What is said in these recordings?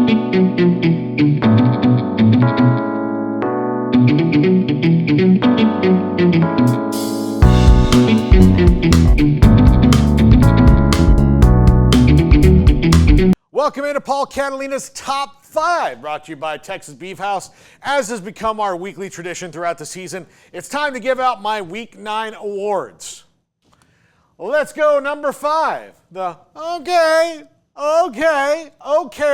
Welcome into Paul Catalina's Top 5, brought to you by Texas Beef House. As has become our weekly tradition throughout the season, it's time to give out my Week 9 awards. Let's go number 5. The okay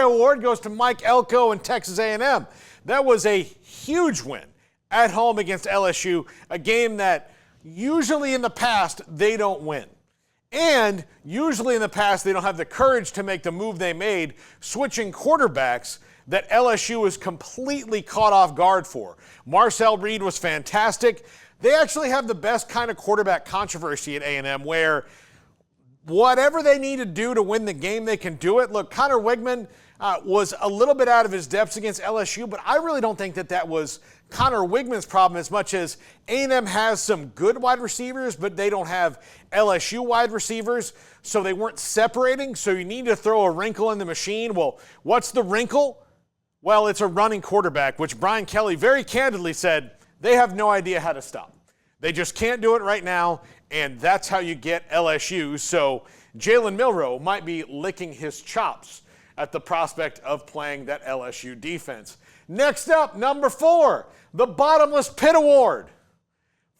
award goes to Mike Elko and Texas A&M. That was a huge win at home against LSU, a game that usually in the past they don't win. And usually in the past, they don't have the courage to make the move they made, switching quarterbacks that LSU was completely caught off guard for. Marcel Reed was fantastic. They actually have the best kind of quarterback controversy at A&M where whatever they need to do to win the game, they can do it. Look, Connor Wigman was a little bit out of his depths against LSU, but I really don't think that was Connor Wigman's problem as much as A&M has some good wide receivers, but they don't have LSU wide receivers, so they weren't separating, so you need to throw a wrinkle in the machine. Well, what's the wrinkle? Well, it's a running quarterback, which Brian Kelly very candidly said they have no idea how to stop. They just can't do it right now, and that's how you get LSU. So Jalen Milroe might be licking his chops at the prospect of playing that LSU defense. Next up, number 4, the Bottomless Pit Award.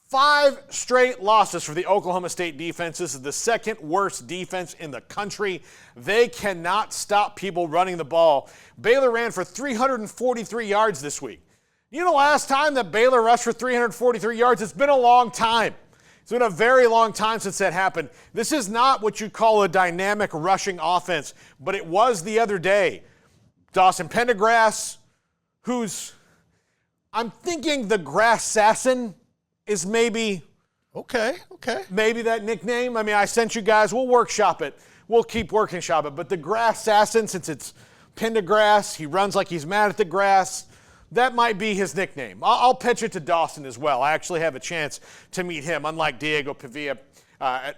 5 straight losses for the Oklahoma State defense. This is the second worst defense in the country. They cannot stop people running the ball. Baylor ran for 343 yards this week. You know the last time that Baylor rushed for 343 yards? It's been a long time. It's been a very long time since that happened. This is not what you call a dynamic rushing offense, but it was the other day. Dawson Pendergrass, I'm thinking the Grass-Sassin is maybe maybe that nickname. I mean, I sent you guys. We'll workshop it. We'll keep working shop it. But the Grass-Sassin, since it's Pendergrass, he runs like he's mad at the grass. That might be his nickname. I'll pitch it to Dawson as well. I actually have a chance to meet him, unlike Diego Pavia at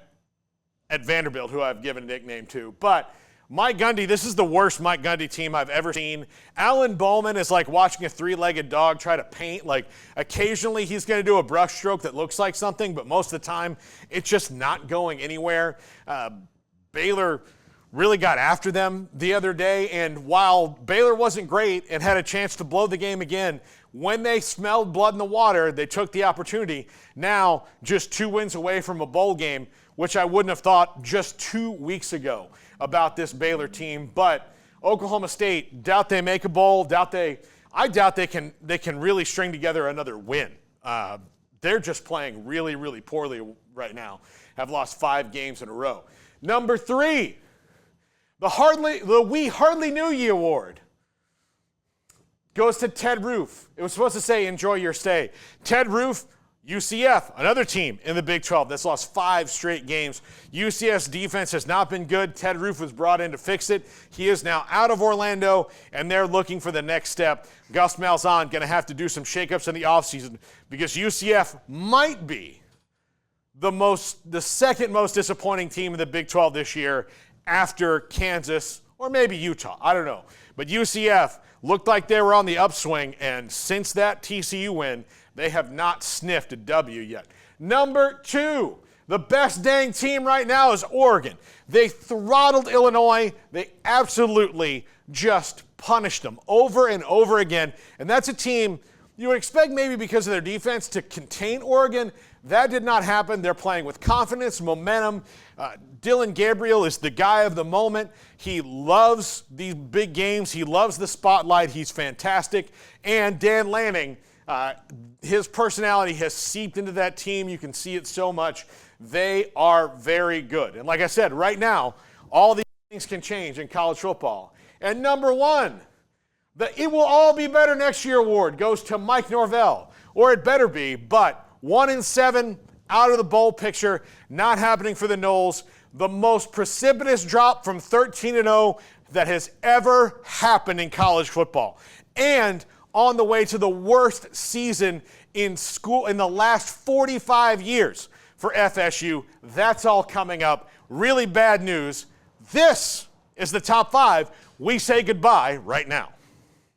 Vanderbilt, who I've given a nickname to. But Mike Gundy, this is the worst Mike Gundy team I've ever seen. Alan Bowman is like watching a 3-legged dog try to paint. Like occasionally he's going to do a brush stroke that looks like something, but most of the time it's just not going anywhere. Baylor really got after them the other day, and while Baylor wasn't great and had a chance to blow the game again, when they smelled blood in the water, they took the opportunity. Now just 2 wins away from a bowl game, which I wouldn't have thought just 2 weeks ago about this Baylor team. But Oklahoma State, doubt they make a bowl. I doubt they can really string together another win. They're just playing really, really poorly right now. Have lost 5 games in a row. Number 3, the We Hardly Knew You Award goes to Ted Roof. It was supposed to say enjoy your stay. Ted Roof, UCF, another team in the Big 12 that's lost 5 straight games. UCF's defense has not been good. Ted Roof was brought in to fix it. He is now out of Orlando, and they're looking for the next step. Gus Malzahn going to have to do some shakeups in the offseason because UCF might be the second most disappointing team in the Big 12 this year after Kansas or maybe Utah. I don't know. But UCF looked like they were on the upswing, and since that TCU win, they have not sniffed a W yet. Number 2, the best dang team right now is Oregon. They throttled Illinois. They absolutely just punished them over and over again. And that's a team you would expect maybe because of their defense to contain Oregon. That did not happen. They're playing with confidence, momentum. Dylan Gabriel is the guy of the moment. He loves these big games. He loves the spotlight. He's fantastic. And Dan Lanning, his personality has seeped into that team. You can see it so much. They are very good. And like I said, right now, all these things can change in college football. And number 1, the It Will All Be Better Next Year award goes to Mike Norvell, or it better be, but 1-7 out of the bowl picture, not happening for the Noles. The most precipitous drop from 13-0 that has ever happened in college football. And on the way to the worst season in school in the last 45 years for FSU. That's all coming up. Really bad news. This is the top 5 we say goodbye right now.